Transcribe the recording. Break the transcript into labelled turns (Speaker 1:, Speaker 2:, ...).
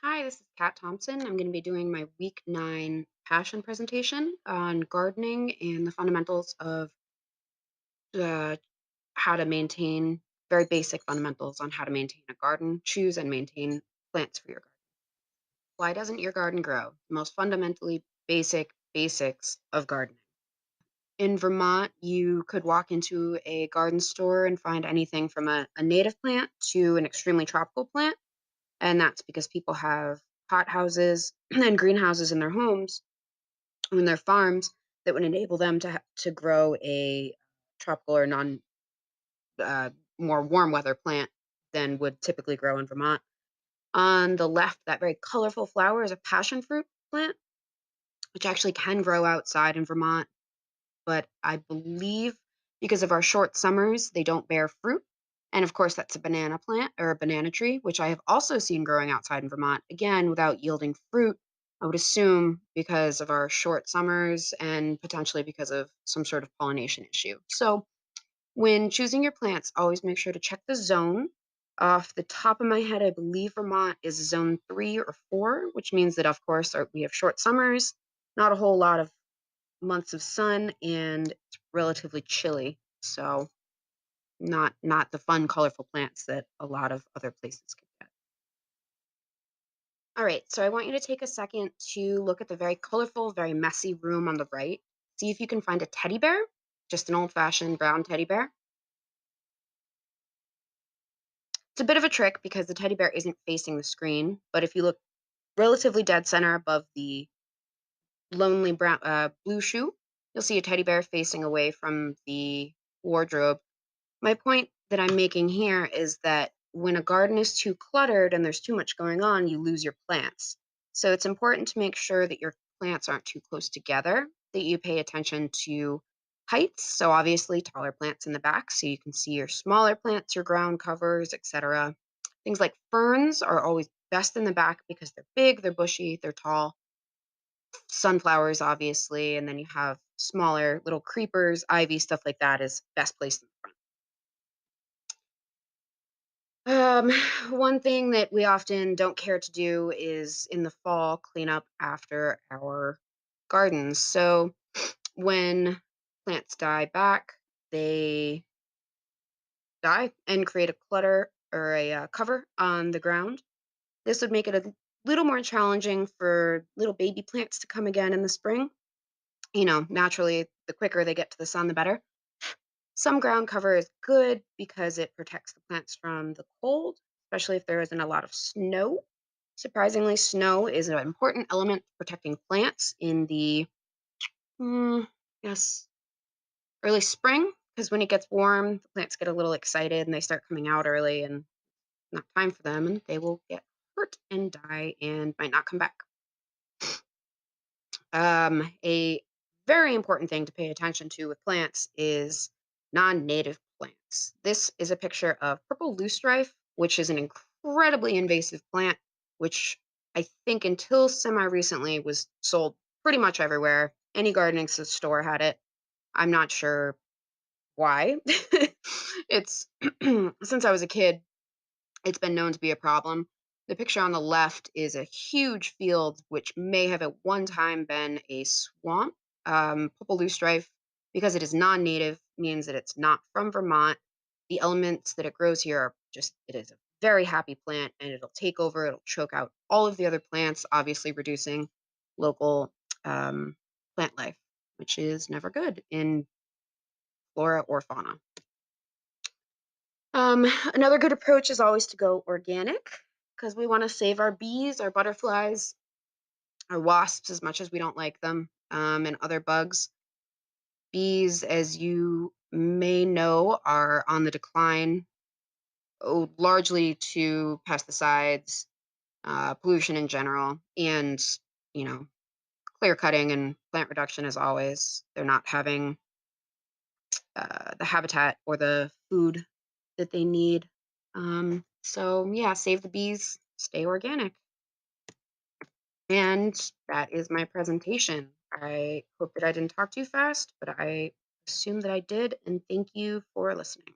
Speaker 1: Hi, this is Kat Thompson. I'm going to be doing my week 9 passion presentation on gardening and the fundamentals of uh, how to maintain very basic fundamentals on how to maintain a garden, choose and maintain plants for your garden. Why doesn't your garden grow? The most fundamentally basic basics of gardening. In Vermont, you could walk into a garden store and find anything from a native plant to an extremely tropical plant. And that's because people have hothouses and greenhouses in their homes, in their farms, that would enable them to grow a tropical or non uh, more warm weather plant than would typically grow in Vermont. On the left, that very colorful flower is a passion fruit plant, which actually can grow outside in Vermont, but I believe because of our short summers, they don't bear fruit. And of course, that's a banana plant or a banana tree, which I have also seen growing outside in Vermont, again, without yielding fruit. I would assume because of our short summers and potentially because of some sort of pollination issue. So, when choosing your plants, always make sure to check the zone. Off the top of my head, I believe Vermont is zone 3 or 4, which means that, of course, we have short summers, not a whole lot of months of sun, and it's relatively chilly. So not the fun, colorful plants that a lot of other places can get. All right, so I want you to take a second to look at the very colorful, very messy room on the right. See if you can find a teddy bear, just an old-fashioned brown teddy bear. It's a bit of a trick because the teddy bear isn't facing the screen, but if you look relatively dead center above the lonely brown blue shoe, you'll see a teddy bear facing away from the wardrobe. My point that I'm making here is that when a garden is too cluttered and there's too much going on, you lose your plants. So it's important to make sure that your plants aren't too close together, that you pay attention to heights. So obviously taller plants in the back so you can see your smaller plants, your ground covers, etc. Things like ferns are always best in the back because they're big, they're bushy, they're tall. Sunflowers obviously, and then you have smaller little creepers, ivy, stuff like that is best placed in the front. Um, one thing that we often don't care to do is in the fall clean up after our gardens. So when plants die back, they die and create a clutter or a cover on the ground. This would make it a little more challenging for little baby plants to come again in the spring. Naturally, the quicker they get to the sun, the better. Some ground cover is good because it protects the plants from the cold, especially if there isn't a lot of snow. Surprisingly, snow is an important element protecting plants in the yes, early spring because when it gets warm, the plants get a little excited and they start coming out early and not time for them and they will get hurt and die and might not come back. A very important thing to pay attention to with plants is non-native plants. This is a picture of purple loosestrife, which is an incredibly invasive plant, which I think until semi-recently was sold pretty much everywhere. Any gardening store had it. I'm not sure why. It's since I was a kid, it's been known to be a problem. The picture on the left is a huge field which may have at one time been a swamp. Purple loosestrife, because it is non-native, means that it's not from Vermont. The elements that it grows here are just, it is a very happy plant and it'll take over, it'll choke out all of the other plants, obviously reducing local plant life, which is never good in flora or fauna. Another good approach is always to go organic because we want to save our bees, our butterflies, our wasps as much as we don't like them, and other bugs. Bees, as you may know, are on the decline, largely to pesticides, pollution in general, and you know, clear cutting and plant reduction as always. They're not having the habitat or the food that they need. So yeah, save the bees, stay organic. And that is my presentation. I hope that I didn't talk too fast, but I assume that I did. And thank you for listening.